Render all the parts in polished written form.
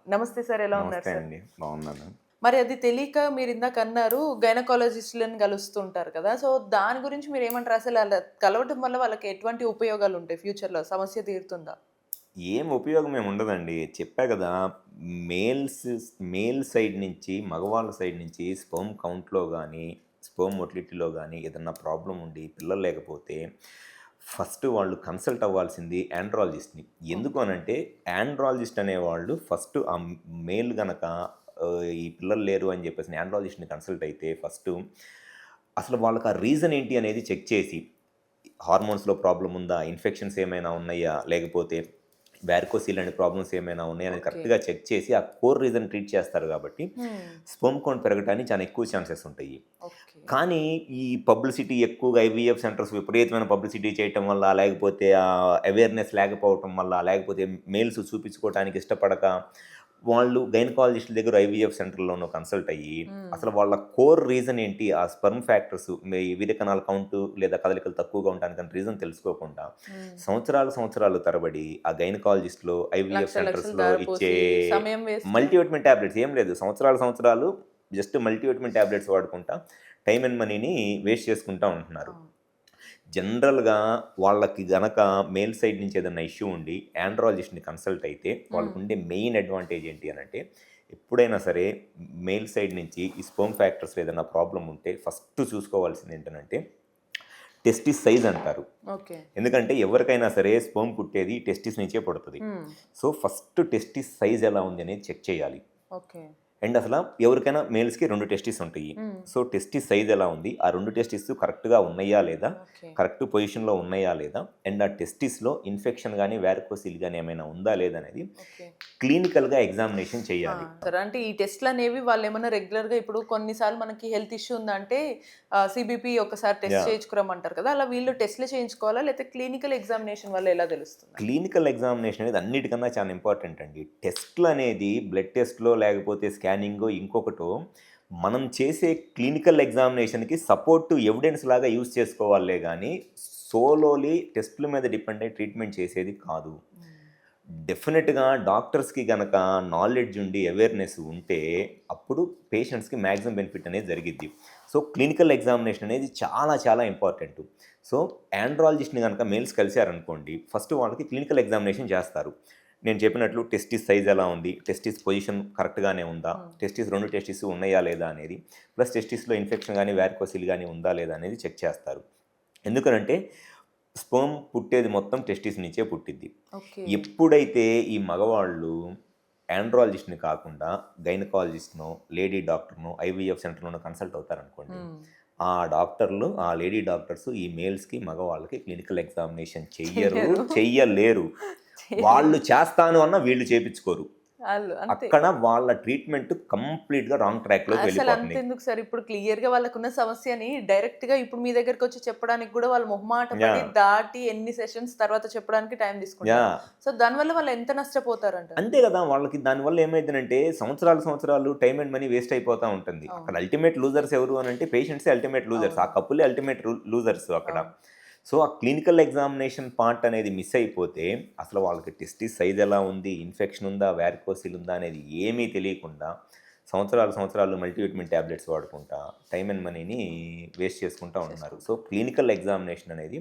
నమస్తే సార్. ఎలా ఉన్నారు నమస్తే సార్? అండి. బాగున్నాను. మరి అది తెలియక మీరిందాక అన్నారు గైనకాలజిస్ట్‌లని కలుస్తుంటారు కదా! సో, దాని గురించి మీరేమంటారు? అసలు అలా కలవటం వల్ల వాళ్ళకి ఎటువంటి ఉపయోగాలుంటాయి ఫ్యూచర్‌లో? సమస్య తీరుతుందా? ఏం ఉపయోగం ఏముండదండి. చెప్పా గదా! మేల్స్ మేల్ సైడ్ నుంచి, మగవాళ్ళ సైడ్ నుంచి స్పెర్మ్ కౌంట్‌లో గానీ, స్పెర్మ్ మొటిలిటీలో గానీ ఏదన్నా ప్రాబ్లమ్ ఉండి పిల్లలు లేకపోతే ఫస్ట్ వాళ్ళు కన్సల్ట్ అవ్వాల్సింది ఆండ్రాలజిస్ట్‌ని. ఎందుకు ఓకే. అనంటే ఆండ్రాలజిస్ట్ అనేవాళ్ళు ఫస్ట్ మేల్ గనక ఈ పిల్లలు లేరు అని జెప్పేసి ఆండ్రాలజిస్ట్‌ని కన్సల్ట్ అయితే ఫస్టు అసలు వాళ్ళకి ఆ రీజన్ ఏంటి అనేది చెక్ చేసి హార్మోన్స్‌లో ప్రాబ్లమ్ ఉందా? ఇన్ఫెక్షన్స్ ఏమైనా ఉన్నాయా? లేకపోతే వారికోసిల్ అనే ప్రాబ్లమ్స్ ఏమైనా ఉన్నాయా? అనేది ఓకే. కరెక్ట్‌గా చెక్ చేసి ఆ కోర్ రీజన్ ట్రీట్ చేస్తారు గాబట్టి, హ్మ్. స్పెర్మ్ కౌంట్ పెరగటానికి చాలా ఎక్కువ ఛాన్సెస్ ఉంటాయి. ఓకే. కానీ ఈ పబ్లిసిటీ ఎక్కువగా ఐవీఎఫ్ సెంటర్స్ విపరీతమైన పబ్లిసిటీ చేయటం వల్ల, లేకపోతే అవేర్‌నెస్ లేకపోవటం వల్ల, లేకపోతే మేల్స్ చూపించుకోవటానికి ఇష్టపడక, వాళ్ళు గైనకాలజిస్ట్‌ల దగ్గర ఐవీఎఫ్ సెంటర్‌లోనో కన్సల్ట్ అయ్యి, హ్మ్. అసలు వాళ్ళ కోర్ రీజన్ ఏంటి? ఆ స్పెర్మ్ ఫ్యాక్టర్స్ వీర్య కణాల కౌంటు లేదా కదలికలు తక్కువగా ఉండటానికని రీజన్ తెలుసుకోకుండా, హ్మ్. సంవత్సరాలు తరబడి ఆ గైనకాలజిస్ట్‌లో, ఐవీఎఫ్ లక్షలు లక్షలు సెంటర్స్‌లో ఇచ్చే ధారపోసి సమయం వేస్ట్. మల్టీవిటమిన్ టాబ్లెట్స్ ఏం లేదు. సంవత్సరాలు జస్ట్ మల్టీవిటమిన్ టాబ్లెట్స్ వాడుకుంటా, టైమ్ అండ్ మనీని వేస్ట్ చేసుకుంటా ఉంటున్నారు. అవును. జనరల్‌గా వాళ్ళకి గనక మేల్ సైడ్ నుంచి ఏదన్నా ఇష్యూ ఉండి ఆండ్రాలజిస్ట్‌ని కన్సల్ట్ అయితే హ్మ్. వాళ్ళకుండే మెయిన్ అడ్వాంటేజ్ ఏంటి అనంటే, ఎప్పుడైనా సరే మేల్ సైడ్ నుంచి ఈ స్పెర్మ్ ఫ్యాక్టర్స్‌లో ఏదైనా ప్రాబ్లమ్ ఉంటే ఫస్ట్ చూసుకోవాల్సింది ఏంటనంటే టెస్టిస్ సైజ్ అంటారు. ఓకే. ఎందుకంటే ఎవరికైనా సరే స్పెర్మ్ పుట్టేది టెస్టిస్ నుంచే పుడతది. హ్మ్. సో, ఫస్ట్ టెస్టిస్ సైజ్ ఎలా ఉంది అనేది చెక్ చేయాలి. ఓకే. అండ్ అసల ఎవరికైనా మేల్స్‌కి 2 టెస్టిస్ ఉంటాయి. హ్మ్. సో, టెస్టిస్ సైజ్ ఎలా ఉంది? ఆ 2 టెస్టిస్ కరెక్ట్‌గా ఉన్నాయా లేదా? ఓకే. కరెక్ట్ పొజిషన్‌లో ఉన్నాయా లేదా? అండ్ ఆ టెస్టిస్‌లో ఇన్ఫెక్షన్ గాని, వారికోసిల్ గాని ఏమైనా ఉందా లేదా అనేది ఓకే. క్లినికల్‌గా ఎగ్జామినేషన్ ఆ! చేయాలి. సరే. అంటే ఈ టెస్ట్‌లనేవి వాళ్ళేమన్నా రెగ్యులర్‌గా ఇప్పుడు కొన్ని సార్లు మనకి హెల్త్ ఇష్యూ ఉందంటే సీబీపీ ఒకసారి టెస్ట్ యాహ్! చేయించుకురమ్మంటారు కదా! అలా వీళ్ళు టెస్ట్‌లు చేయించుకోవాలా? లేకపోతే క్లినికల్ ఎగ్జామినేషన్ వల్ల ఎలా తెలుస్తుందండి? క్లినికల్ ఎగ్జామినేషన్ అనేది అన్నిటికన్నా చాలా ఇంపార్టెంట్ అండి. టెస్ట్‌లనేది బ్లడ్ టెస్ట్‌లో లేకపోతే స్కానింగో ఇంకొకటో మనం చేసే క్లినికల్ ఎగ్జామినేషన్‌కి సపోర్ట్ ఎవిడెన్స్ లాగా యూజ్ చేసుకోవాలే గానీ, సోలోలీ టెస్ట్‌ల మీద డిపెండ్ అయ్యి ట్రీట్మెంట్ చేసేది కాదు. హ్మ్. డెఫినిట్‌గా డాక్టర్స్‌కి గనక నాలెడ్జ్ ఉండి, అవేర్‌నెస్ ఉంటే, అప్పుడు పేషెంట్స్‌కి మాక్సిమం బెనిఫిట్ అనేది జరిగిద్ది. సో, క్లినికల్ ఎగ్జామినేషన్ అనేది చాలా చాలా ఇంపార్టెంటు. సో, ఆండ్రాలజిస్ట్‌ని గనక మేల్స్ కలిసారనుకోండి, ఫస్ట్ వాళ్ళకి క్లినికల్ ఎగ్జామినేషన్ చేస్తారు. నేను చెప్పినట్లు టెస్టిస్ సైజ్ ఎలా ఉంది? టెస్టిస్ పొజిషన్ కరెక్ట్‌గానే ఉందా? హ్మ్. 2 టెస్టిస్ ఉన్నాయా లేదా అనేది, ప్లస్ టెస్టిస్‌లో ఇన్ఫెక్షన్ గాని, వారికోసిల్ గాని ఉందా లేదా అనేది చెక్ చేస్తారు. ఎందుకనంటే స్పెర్మ్ పుట్టేది మొత్తం టెస్టిస్ నుంచే పుట్టిద్ది. ఓకే. ఎప్పుడైతే ఈ మగవాళ్ళు ఆండ్రాలజిస్ట్‌ని కాకుండా గైనకాలజిస్ట్‌నో, లేడీ డాక్టర్‌నో, ఐవీఎఫ్ సెంటర్‌లోనో కన్సల్ట్ అవుతారనుకోండి. హ్మ్. ఆ డాక్టర్లు, ఆ లేడీ డాక్టర్స్ ఈ మేల్స్‌కి, మగవాళ్ళకి క్లినికల్ ఎగ్జామినేషన్ చెయ్యరు, చెయ్యరు. చెయ్యలేరు. వాళ్ళు చేయలేరు. చేస్తాను అన్నా వీళ్ళు చేపించుకోరు. ఆళ్ళు అంతే. అక్కడ వాళ్ళ ట్రీట్మెంట్ కంప్లీట్‌గా రాంగ్ ట్రాక్‌లోకి వెళ్ళిపోతుంది. అసలంతెందుకు సార్ ఇప్పుడు క్లియర్‌గా వాళ్ళకున్న సమస్యని డైరెక్ట్‌గా ఇప్పుడు మీ దగ్గరకొచ్చి చెప్పడానికి గూడా వాళ్ళు మొహమాట పడి యాహ్! దాటి ఎన్ని సెషన్స్ తర్వాత చెప్పడానికి టైం తీసుకుంటారు. యాహ్! సో, దానివల్ల వాళ్ళు ఎంత నష్టపోతారంటారు? అంతే గదా! వాళ్ళకి దానివల్ల ఏమైద్దినంటే సంవత్సరాలు టైమ్ అండ్ మనీ వేస్ట్ అయిపోతా ఉంటుంది. అక్కడ అవును. అల్టిమేట్ లూజర్స్ ఎవరు అనంటే పేషెంట్సే అల్టిమేట్ లూజర్స్. ఆ అవును. కపులే అల్టిమేట్ లూజర్స్ అక్కడ. అవును. సో, ఆ క్లినికల్ ఎగ్జామినేషన్ పార్ట్ అనేది మిస్ అయిపోతే అసలు వాళ్ళకి టెస్టిస్ సైజ్ ఎలా ఉంది? ఇన్ఫెక్షన్ ఉందా? వారికోసిల్ ఉందా? అనేది ఏమీ తెలియకుండా సంవత్సరాలు మల్టీవిటమిన్ టాబ్లెట్స్ వాడుకుంటా టైమ్ అండ్ మనీని వేస్ట్ చేసుకుంటా ఉంటున్నారు. సో, చేసుకుంటారు. క్లినికల్ ఎగ్జామినేషన్ అనేది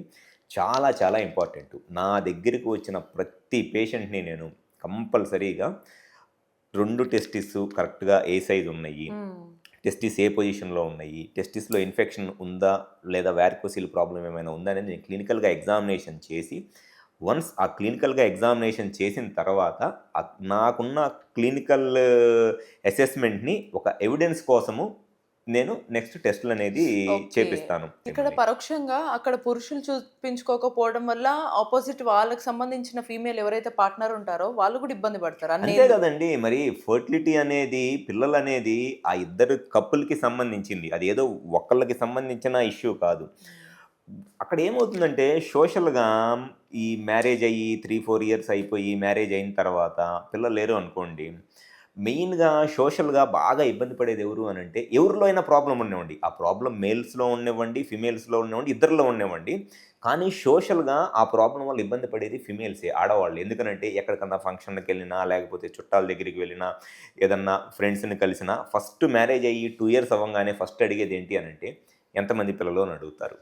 చాలా చాలా ఇంపార్టెంటు. నా దగ్గరికి వచ్చిన ప్రతి పేషెంట్‌ని నేను కంపల్సరీగా 2 టెస్టిస్ కరెక్ట్‌గా ఏ సైజ్ ఉన్నాయి. హ్మ్. టెస్టిస్ ఏ పొజిషన్‌లో ఉన్నాయి. టెస్టిస్‌లో ఇన్ఫెక్షన్ ఉందా? లేదా వారికోసిల్ ప్రాబ్లమ్ ఏమైనా ఉందా? అనేది నేను క్లినికల్‌గా ఎగ్జామినేషన్ చేసి, వన్స్ ఆ క్లినికల్‌గా ఎగ్జామినేషన్ చేసిన తర్వాత నాకున్న క్లినికల్ అసెస్మెంట్‌ని ఒక ఎవిడెన్స్ కోసము నేను నెక్స్ట్ టెస్ట్‌లనేది ఓకే. చేపిస్తాను ఇక్కడ మిమ్మల్ని. పరోక్షంగా అక్కడ పురుషులు చూపించుకోకపోవడం వల్ల అపోజిట్ వాళ్ళకి సంబంధించిన ఫీమేల్ ఎవరైతే పార్ట్నర్ ఉంటారో వాళ్ళు గూడా ఇబ్బంది పడతారు అంతే అన్నేళ్ళు. గదండీ! మరి ఫెర్టిలిటీ అనేది పిల్లలనేది ఆ ఇద్దరు కపుల్‌కి సంబంధించింది. అదేదో ఒక్కళ్ళకి సంబంధించిన ఇష్యూ కాదు. హ్మ్. అక్కడ ఏమవుతుందంటే సోషల్‌గా ఈ మ్యారేజ్ అయ్యి 3, 4 ఇయర్స్ అయిపోయి మ్యారేజ్ అయిన తర్వాత పిల్లలు లేరు అనుకోండి. మెయిన్‌గా సోషల్‌గా బాగా ఇబ్బంది పడేది ఎవరు అనంటే, ఎవరిలో అయినా ప్రాబ్లమ్ ఉండనివ్వండి. ఆ ప్రాబ్లమ్ మేల్స్‌లో ఉండనివ్వండి, ఫీమేల్స్‌లో ఉండనివ్వండి, ఇద్దరిలో ఉండనివ్వండి. కానీ సోషల్‌గా ఆ ప్రాబ్లమ్ వల్ల ఇబ్బంది పడేది ఫీమేల్సే, ఆడవాళ్ళు. ఎందుకనంటే ఎక్కడికన్నా ఫంక్షన్‌లకెళ్ళినా, లేకపోతే చుట్టాల దగ్గరికి వెళ్ళినా, ఏదన్నా ఫ్రెండ్స్‌ని కలిసినా ఫస్ట్ మ్యారేజ్ అయ్యి 2 ఇయర్స్ అవ్వంగానే ఫస్ట్ అడిగేది ఏంటి అనంటే, ఎంతమంది పిల్లలు అని అడుగుతారు.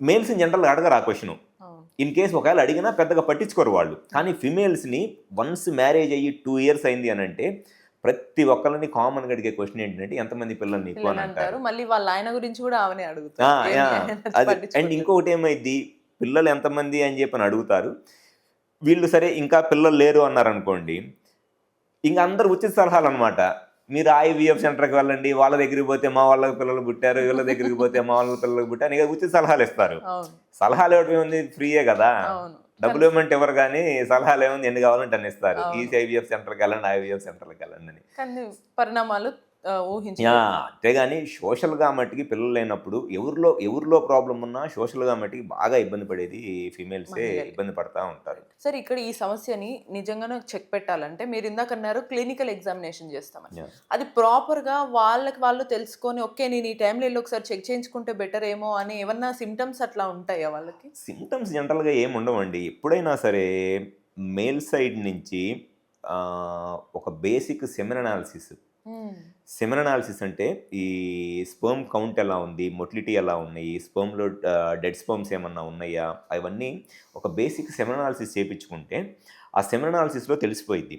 మేల్స్‌ని జనరల్‌గా అడగరు ఆ క్వెషను. అవును. ఇన్ కేస్ ఒకవేళ అడిగినా పెద్దగా పట్టించుకోరు వాళ్ళు. కానీ ఫీమేల్స్‌ని వన్స్ మ్యారేజ్ అయ్యి 2 ఇయర్స్ అయింది అనంటే, ప్రతి ఒక్కళ్ళని కామన్‌గా అడిగే క్వెషన్ ఏంటంటే, ఎంతమంది పిల్లలు నీకు అని పిల్లలంటారు. అంటారు. మళ్ళీ వాళ్ళ ఆయన గురించి గూడా ఆమెనే ఆ! అడుగుతారు. ఏమి యాహ్! ఆయన అది. అండ్ పట్టించుకోవట్లేదు. ఇంకొకటేమైద్ది, పిల్లలు ఎంతమంది అని చెప్పని అడుగుతారు. వీళ్ళు సరే ఇంకా పిల్లలు లేరు అన్నారనుకోండి, ఇంక అందరూ ఉచిత సలహాలనమాట. మీరు ఐవీఎఫ్ సెంటర్‌కి వెళ్ళండి. వాళ్ళ దగ్గరికి పోతే మా వాళ్ళకి పిల్లలు పుట్టారు. వీళ్ళ దగ్గరికి పోతే మా వాళ్ళ పిల్లలు పుట్టారు అని ఇక ఉచిత సలహాలిస్తారు. అవును. సలహాలు ఇవ్వడం ఏముంది, ఫ్రీయే గదా! అవును. కానీ డబ్బులివ్వమంటే ఇవ్వరు గానీ, సలహాలేముంది ఎన్ని కావాలంటే అన్ని ఇస్తారు. ఈ అవును. ఐవీఎఫ్ సెంటర్‌కెళ్ళండి, ఐవీఎఫ్ సెంటర్‌కెళ్ళండి అని. కానీ పరిణామాలు యాహ్! ఊహించలేనివి. అంతేగాని సోషల్‌గా మట్టికి పిల్లలు లేనప్పుడు ఎవరిలో ప్రాబ్లమ్ ఉన్నా సోషల్‌గా మట్టికి బాగా ఇబ్బంది పడేది ఫీమేల్సే మహిళలే. ఇబ్బంది పడతా ఉంటారు. సరే ఇక్కడ ఈ సమస్యని నిజంగానే చెక్ పెట్టాలంటే మీరిందాకన్నారు క్లినికల్ ఎగ్జామినేషన్ చేస్తామని. యాహ్! అది ప్రాపర్‌గా వాళ్ళకి వాళ్ళు తెలుసుకొని ఓకే. నేను ఈ టైంలో ఎళ్లి ఒకసారి చెక్ చేయించుకుంటే బెటర్ ఏమో అని ఏమన్నా సింప్టమ్స్ అట్లా ఉంటాయా వాళ్ళకి? సింప్టమ్స్ జనరల్‌గా ఏముండవండి. ఎప్పుడైనా సరే మేల్ సైడ్ నుంచి ఒక బేసిక్ సెమెన్ అనాలిసిస్. హ్మ్. సెమెన్ అనాలిసిస్ అంటే ఈ స్పెర్మ్ కౌంట్ ఎలా ఉంది? మొటిలిటీ ఎలా ఉన్నాయి? స్పెర్మ్‌లో డెడ్ స్పెర్మ్స్ ఏమన్నా ఉన్నాయా? అవన్నీ ఒక బేసిక్ సెమెన్ అనాలిసిస్ చేపించుకుంటే, ఆ సెమెన్ అనాలిసిస్‌లో తెలిసిపోయిద్ది.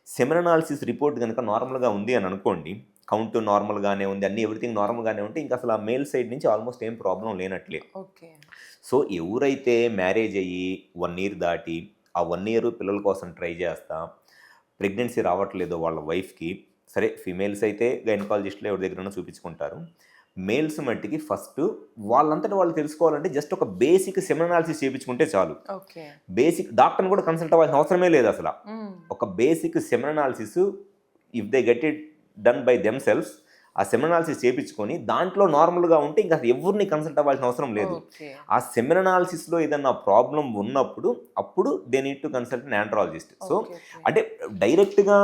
సెమెన్ అనాలిసిస్ రిపోర్ట్ గనుక నార్మల్‌గా ఉంది అని అనుకోండి. కౌంట్ నార్మల్‌గానే ఉంది. అన్నీ ఎవ్రీథింగ్ నార్మల్‌గానే ఉంటే ఇంక అసలు ఆ మేల్ సైడ్ నుంచి ఆల్‌మోస్ట్ ఏం ప్రాబ్లమ్ లేనట్లే. ఓకే. సో, ఎవరైతే మ్యారేజ్ అయ్యి 1 ఇయర్ దాటి, ఆ 1 ఇయర్ పిల్లల కోసం ట్రై చేస్తా, ప్రెగ్నెన్సీ రావట్లేదో వాళ్ళ వైఫ్‌కి, సరే ఫీమేల్స్ అయితే గైనకాలజిస్ట్‌లో ఎవరి దగ్గరైనా చూపించుకుంటారు. మేల్స్ మట్టికి ఫస్టు వాళ్ళంతట వాళ్ళు తెలుసుకోవాలంటే జస్ట్ ఒక బేసిక్ సెమెన్ అనాలిసిస్ చేపించుకుంటే చాలు. ఓకే. బేసిక్ డాక్టర్‌ని కూడా కన్సల్ట్ అవ్వాల్సిన అవసరమే లేదసల. హ్మ్. ఒక basic semen analysis if they get it done by themselves, ఆ సెమెన్ అనాలిసిస్ చేపించుకొని దాంట్లో నార్మల్‌గా ఉంటే ఇంక అసలు ఎవ్వరిని కన్సల్ట్ అవ్వాల్సిన అవసరం లేదు. ఓకే. ఆ సెమెన్ అనాలిసిస్‌లో ఏదన్నా ప్రాబ్లమ్ ఉన్నప్పుడు అప్పుడు they need to consult an andrologist. So, okay. Okay. అంటే డైరెక్ట్‌గా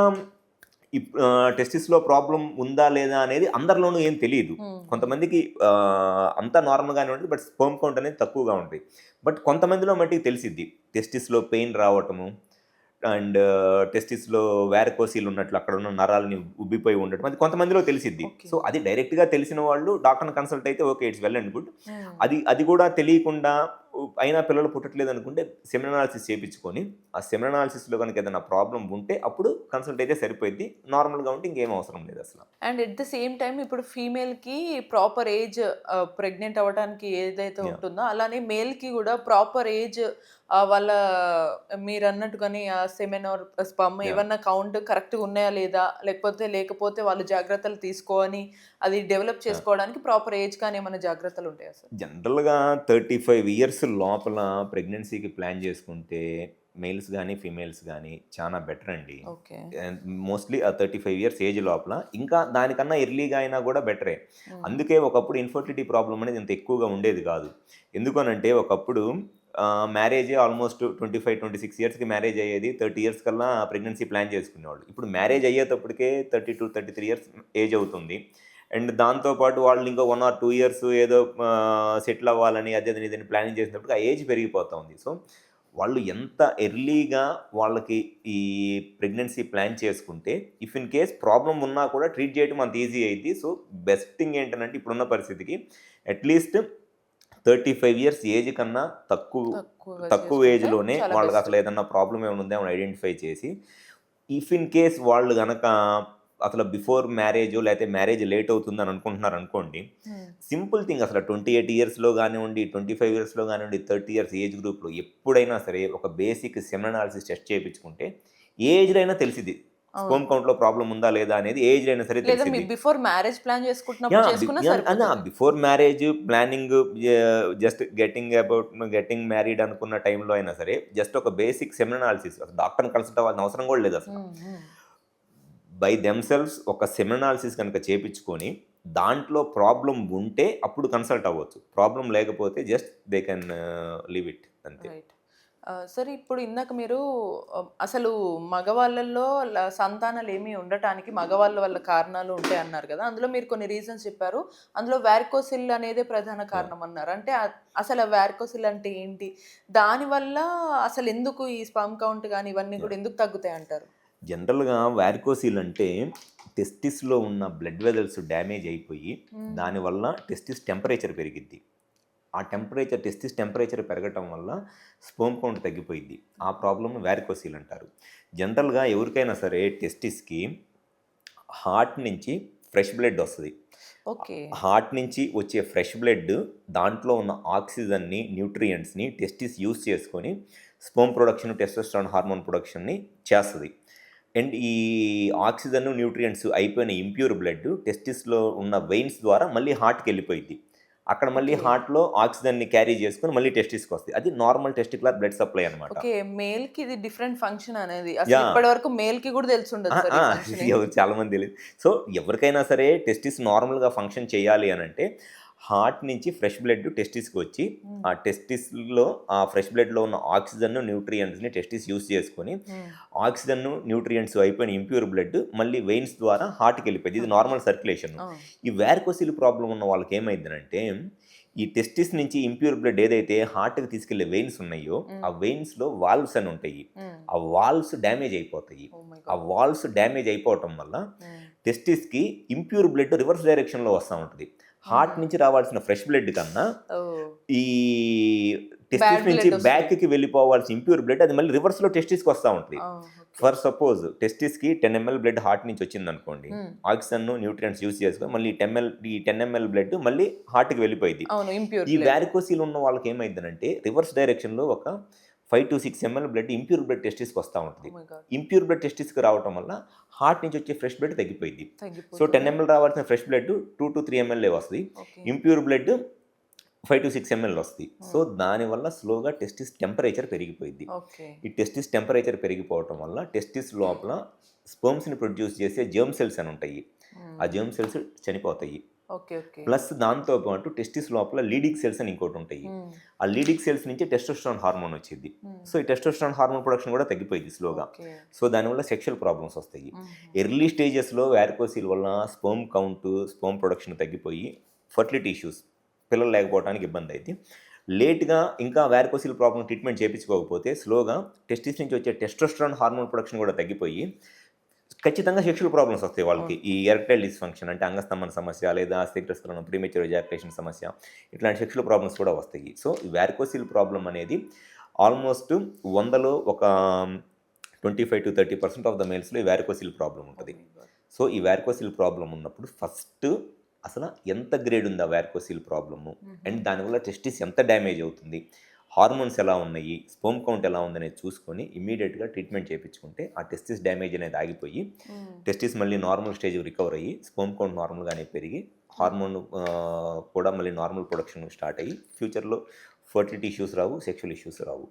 టెస్టిస్‌లో ప్రాబ్లమ్ ఉందా లేదా అనేది అందరిలోనూ ఏం తెలీదు. హ్మ్. కొంతమందికి అంతా నార్మల్‌గానే ఉంటది. బట్ స్పెర్మ్ కౌంట్ అనేది తక్కువగా ఉంటది. బట్ కొంతమందిలో మట్టికి తెలిసిద్ది. టెస్టిస్‌లో పెయిన్ రావటము, అండ్ టెస్టిస్‌లో వారికోసిల్ ఉన్నట్లు అక్కడ ఉన్న నరాలని ఉబ్బిపోయి ఉండటం అది కొంతమందిలో తెలిసిద్ది. ఓకే. సో, అది డైరెక్ట్‌గా తెలిసిన వాళ్ళు డాక్టర్‌ని కన్సల్ట్ అయితే okay. It's well and good. హ్మ్. అది కూడా తెలియకుండా అయినా పిల్లలు పుట్టట్లేదు అనుకుంటే సెమెన్ అనాలిసిస్ చేపించుకొని, ఆ సెమెన్ అనాలిసిస్‌లో గనుక ఏదైనా ప్రాబ్లమ్ ఉంటే అప్పుడు కన్సల్ట్ అయితే సరిపోయిద్ది. నార్మల్‌గా ఉంటే ఇంకేం అవసరం లేదసల. And at the same time ఇప్పుడు ఫీమేల్‌కి ప్రాపర్ ఏజ్ ప్రెగ్నెంట్ అవ్వడానికి ఏదైతే యాహ్! ఉంటుందో, అలానే మేల్‌కి గూడా ప్రాపర్ ఏజ్ వాళ్ళ మీరన్నట్టుగానే సెమెన్ ఆర్ స్పర్మ్ యాహ్! ఏవన్నా కౌంట్ కరెక్ట్‌గా ఉన్నాయా లేదా? లేకపోతే వాళ్ళు జాగ్రత్తలు తీసుకొని అది డెవలప్ యాహ్! చేసుకోవడానికి ప్రాపర్ ఏజ్ కానీ ఏమన్నా జాగ్రత్తలు ఉంటాయా సార్? జనరల్‌గా 35 ఇయర్స్ లోపల ప్రెగ్నెన్సీకి ప్లాన్ చేసుకుంటే మేల్స్ గానీ, ఫీమేల్స్ గానీ చానా బెటర్ అండి. ఓకే. అండ్ మోస్ట్‌లీ ఆ 35 ఇయర్స్ ఏజ్ లోపల ఇంకా దానికన్నా ఎర్లీగా అయినా గూడా బెటరే. హ్మ్. అందుకే ఒకప్పుడు ఇన్ఫర్టిలిటీ ప్రాబ్లమ్ అనేది ఇంత ఎక్కువగా ఉండేది గాదు. ఎందుకనంటే ఒకప్పుడు మ్యారేజే ఆల్మోస్ట్ 25, 26 ఇయర్స్‌కి మ్యారేజ్ అయ్యేది. 30 ఇయర్స్ కల్లా ప్రెగ్నెన్సీ ప్లాన్ చేసుకునేవాళ్ళు. ఇప్పుడు మ్యారేజ్ అయ్యేటప్పటికే 32, 33 ఇయర్స్ ఏజ్ అవుతుంది. అండ్ దాంతో పాటు వాళ్ళు ఇంకో 1 ఆర్ 2 ఇయర్స్ ఏదో సెటిల్ అవ్వాలని అదని ఇదని ప్లానింగ్ చేసినప్పటికి ఆ ఏజ్ పెరిగిపోతా ఉంది. సో, వాళ్ళు ఎంత ఎర్లీగా వాళ్ళకి ఈ ప్రెగ్నెన్సీ ప్లాన్ చేసుకుంటే, ఇఫ్ ఇన్ కేస్ ప్రాబ్లమ్ ఉన్నా కూడా ట్రీట్ చేయడం అంత ఈజీ అయిద్ది. సో, బెస్ట్ థింగ్ ఏంటనంటే ఇప్పుడున్న పరిస్థితికి అట్‌లీస్ట్ 35 ఇయర్స్ ఏజ్ కన్నా తక్కువగా తక్కువ చేసుకుంటే ఏజ్‌లోనే చాలా బెస్ట్. వాళ్ళకసలు ఏదన్నా ప్రాబ్లమ్ ఏమైనా ఉందేమో ఐడెంటిఫై చేసి, ఇఫ్ ఇన్ కేస్ వాళ్ళు గనక అసలు బిఫోర్ మ్యారేజో లేతే మ్యారేజ్ లేట్ అవుతుందని అనుకుంటున్నారనుకోండి, హ్మ్. సింపుల్ థింగ్ అసల 28 ఇయర్స్‌లో గానివ్వండి, 25 ఇయర్స్‌లో గానివ్వండి, 30 ఇయర్స్ ఏజ్ గ్రూప్‌లో ఎప్పుడైనా సరే ఒక బేసిక్ సెమెన్ అనాలిసిస్ టెస్ట్ చేపించుకుంటే ఏ ఏజ్‌లో అయినా తెలిసిద్ది. అవును. స్పెర్మ్ కౌంట్‌లో ప్రాబ్లమ్ ఉందా లేదా అనేది ఏ ఏజ్‌లో అయినా సరే లేదా తెలిసిద్ది. బిఫోర్ మ్యారేజ్ ప్లాన్ చేసుకుంటున్నప్పుడు చేసుకున్నా సరిపోతది. Before marriage planning just getting married అనుకున్న టైంలో అయినా సరే, జస్ట్ ఒక బేసిక్ సెమెన్ అనాలిసిస్ అసలు డాక్టర్‌ని కన్సల్ట్ అవ్వాల్సిన అవసరం కూడా లేదసల. హ్మ్. హ్మ్. బై దెమ్‌సెల్వ్స్ ఒక సెమెన్ అనాలిసిస్ గనుక చేపించుకొని, దాంట్లో ప్రాబ్లమ్ ఉంటే అప్పుడు కన్సల్ట్ అవ్వచ్చు. ప్రాబ్లమ్ లేకపోతే just they can leave it అంతే. రైట్. సరే ఇప్పుడు ఇందాక మీరు అసలు మగవాళ్ళలో సంతానాలేమి ఉండటానికి మగవాళ్ళ వల్ల కారణాలు ఉంటాయన్నారు గదా! అందులో మీరు కొన్ని రీజన్స్ చెప్పారు. అందులో వారికోసిల్ అనేదే ప్రధాన కారణం అన్నారు. అంటే అసలు ఆ వారికోసిల్ అంటే ఏంటి? దానివల్ల అసలెందుకు ఈ స్పెర్మ్ కౌంట్ గాని ఇవన్నీ గూడా ఎందుకు తగ్గుతాయంటారు? జనరల్‌గా వారికోసిల్ అంటే టెస్టిస్‌లో ఉన్న బ్లడ్ వెసల్స్ డ్యామేజ్ అయిపోయి, హ్మ్. దానివల్ల టెస్టిస్ టెంపరేచర్ పెరిగిద్ది. ఆ టెంపరేచర్ టెస్టిస్ టెంపరేచర్ పెరగటం వల్ల స్పెర్మ్ కౌంట్ తగ్గిపోయిద్ది. ఆ ప్రాబ్లమ్‌ని వారికోసిల్ అంటారు. జనరల్‌గా ఎవరికైనా సరే టెస్టిస్‌కి హార్ట్ నుంచి ఫ్రెష్ బ్లడ్ వస్తది. ఓకే. హార్ట్ నుంచి వచ్చే ఫ్రెష్ బ్లడ్ దాంట్లో ఉన్న ఆక్సిజన్‌ని, న్యూట్రియంట్స్‌ని టెస్టిస్ యూజ్ చేసుకొని స్పెర్మ్ ప్రొడక్షన్, టెస్టోస్టెరాన్ హార్మోన్ ప్రొడక్షన్‌ని చేస్తది. అండ్ ఈ ఆక్సిజన్, న్యూట్రియంట్స్ అయిపోయిన ఇంప్యూర్ బ్లడ్ టెస్టిస్‌లో ఉన్న వెయిన్స్ ద్వారా మళ్ళీ హార్ట్‌కెళ్ళిపోయిద్ది. అక్కడ మళ్ళీ ఓకే. హార్ట్‌లో ఆక్సిజన్‌ని క్యారీ చేసుకొని మళ్ళీ టెస్టిస్‌కొస్తది. అది నార్మల్ టెస్టిక్యులర్ బ్లడ్ సప్లై అనమాట. ఓకే. మేల్‌కి ఇది డిఫరెంట్ ఫంక్షన్ అనేది. అసలు యాహ్! ఇప్పటి వరకు మేల్‌కి గూడా తెలిసుండదు ఆ! సార్ ఆ! ఈ ఫంక్షన్ ఎవరు ఏంటి. చాలా మంది తెలీదు. సో, ఎవరికైనా సరే టెస్టిస్ నార్మల్‌గా ఫంక్షన్ చేయాలి అనంటే, హార్ట్ నుంచి ఫ్రెష్ బ్లడ్ టెస్టిస్‌కి వచ్చి, హ్మ్. ఆ టెస్టిస్‌లో ఆ ఫ్రెష్ బ్లడ్‌లో ఉన్న ఆక్సిజన్, న్యూట్రియంట్స్‌ని టెస్టిస్ యూజ్ చేసుకొని, హ్మ్. ఆక్సిజన్, న్యూట్రియంట్స్ అయిపోయిన ఇంప్యూర్ బ్లడ్ మళ్ళీ వెయిన్స్ ద్వారా హార్ట్‌కెళ్ళిపోద్ది. ఇది ఓకే. Normal circulation. ఆ! ఈ వారికోసిల్ ప్రాబ్లమ్ ఉన్న వాళ్ళకి ఏమైద్దినంటే, ఈ టెస్టిస్ నుంచి ఇంప్యూర్ బ్లడ్ ఏదైతే హార్ట్‌కి తీసుకెళ్ళే వెయిన్స్ ఉన్నాయో, ఆ హ్మ్. వెయిన్స్‌లో వాల్వ్స్ అని ఉంటాయి. హ్మ్. ఆ వాల్వ్స్ డ్యామేజ్ అయిపోతాయి. ఓహ్ మై ఆ గాడ్! వాల్వ్స్ డ్యామేజ్ అయిపోవటం వల్ల హ్మ్. టెస్టిస్‌కి ఇంప్యూర్ బ్లడ్ రివర్స్ డైరెక్షన్‌లో వస్తా ఉంటది. హార్ట్ హుహు. నుంచి రావాల్సిన ఫ్రెష్ బ్లడ్ కన్నా ఓహ్! ఈ టెస్టిస్ బ్యాడ్ నుంచి బ్లడ్ ఒస్తది. బ్యాక్‌కి వెళ్ళిపోవాల్సిన ఇంప్యూర్ బ్లడ్ అది మళ్ళీ రివర్స్‌లో టెస్టిస్‌కి వస్తా ఉంటది. ఆ! ఓకే. ఫర్ సపోజ్ టెస్టిస్‌కి 10 ఎంఎల్ బ్లడ్ హార్ట్ నుంచి వచ్చిందనుకోండి. హ్మ్. ఆక్సిజన్, న్యూట్రియంట్స్ యూజ్ చేసుకొని మళ్ళీ ఈ 10 ఎంఎల్ బ్లడ్ మళ్ళీ హార్ట్‌కి వెళ్ళిపోయిద్ది. అవును. ఇంప్యూర్ ఈ బ్లడ్. వారికోసిల్ ఉన్న వాళ్ళకి ఏమైద్దినంటే రివర్స్ డైరెక్షన్‌లో ఒక 5-6 ఎంఎల్ బ్లడ్ ఇంప్యూర్ బ్లడ్ టెస్టిస్‌కి వస్తా ఉంటది. Oh my God! Impure blood టెస్టిస్‌కి రావటం వల్ల హార్ట్ నుంచి వచ్చే ఫ్రెష్ బ్లడ్ తగ్గిపోయిద్ది. సో, 10 తగ్గిపోతుంది. ఎంఎల్ రావాల్సిన ఫ్రెష్ బ్లడ్ 2-3 ఎంఎల్‌లే వస్తది. ఓకే. ఇంప్యూర్ బ్లడ్ 5-6 ఎంఎల్ వస్తది. సో, హ్మ్. దానివల్ల స్లోగా టెస్టిస్ టెంపరేచర్ పెరిగిపోయిద్ది. ఓకే. ఈ టెస్టిస్ టెంపరేచర్ పెరిగిపోవటం వల్ల టెస్టిస్ లోపల స్పెర్మ్స్‌ని ప్రొడ్యూస్ చేసే జెర్మ్ సెల్స్ అని ఉంటాయి. ఆ హ్మ్. జెర్మ్ సెల్స్ చనిపోతాయి. ఓకే. ఓకే. ప్లస్ దాంతో పాటు టెస్టిస్ లోపల లీడింగ్ సెల్స్ అని ఇంకోటుంటాయి. హ్మ్. ఆ లీడింగ్ సెల్స్ నుంచి టెస్టోస్టెరాన్ హార్మోన్ వచ్చిద్ది. హ్మ్. సో, ఈ టెస్టోస్టెరాన్ హార్మోన్ ప్రొడక్షన్ కూడా తగ్గిపోయిద్ది స్లోగా. ఓకే. సో, దానివల్ల సెక్షువల్ ప్రాబ్లమ్స్ వస్తాయి. హుహు. ఎర్లీ స్టేజెస్‌లో వారికోసిల్ వల్ల స్పెర్మ్ కౌంట్, స్పెర్మ్ ప్రొడక్షన్ తగ్గిపోయి ఫెర్టిలిటీ ఇష్యూస్ పిల్లలు లేకపోవడానికి ఇబ్బందయిద్ది. లేట్‌గా ఇంకా వారికోసిల్ ప్రాబ్లమ్ ట్రీట్మెంట్ చేపించుకోకపోతే స్లోగా టెస్టిస్ నుంచి వచ్చే టెస్టోస్టెరాన్ హార్మోన్ ప్రొడక్షన్ కూడా తగ్గిపోయి ఖచ్చితంగా సెక్షువల్ ప్రాబ్లమ్స్ వస్తాయి వాళ్ళకి. అవును. ఈ ఎరెక్టైల్ డిస్‌ఫంక్షన్ అంటే అంగస్తంభన సమస్య లేదా శీఘ్రస్ఖలనం, ప్రీమెచ్యూర్ ఎజాక్యులేషన్ సమస్య ఇట్లాంటి సెక్షువల్ ప్రాబ్లమ్స్ కూడా వస్తాయి. సో, ఈ వారికోసిల్ ప్రాబ్లమ్ అనేది ఆల్మోస్ట్ 100లో ఒక 25-30% ఆఫ్ ద మేల్స్‌లో ఈ వారికోసిల్ ప్రాబ్లమ్ ఓహ్ ఉంటది. My God! సో, ఈ వారికోసిల్ ప్రాబ్లమ్ ఉన్నప్పుడు ఫస్ట్ అసల ఎంత గ్రేడ్ ఉంది ఆ వారికోసిల్ ప్రాబ్లము? హుహు. అండ్ దానివల్ల టెస్టిస్ ఎంత డ్యామేజ్ అవుతుంది? హార్మోన్స్ ఎలా ఉన్నాయి? స్పెర్మ్ కౌంట్ ఎలా ఉందనేది చూసుకొని ఇమ్మీడియేట్‌గా ట్రీట్మెంట్ చేపించుకుంటే ఆ టెస్టిస్ డ్యామేజ్ అనేది ఆగిపోయి హ్మ్. టెస్టిస్ మళ్ళీ నార్మల్ స్టేజ్‌కి రికవర్ అయ్యి స్పెర్మ్ కౌంట్ నార్మల్‌గానే పెరిగి హ్మ్. హార్మోన్ కూడా మళ్ళీ నార్మల్ ప్రొడక్షన్ స్టార్ట్ అయ్యి ఫ్యూచర్‌లో ఫెర్టిలిటీ ఇష్యూస్ రావు, సెక్షువల్ ఇష్యూస్ రావు.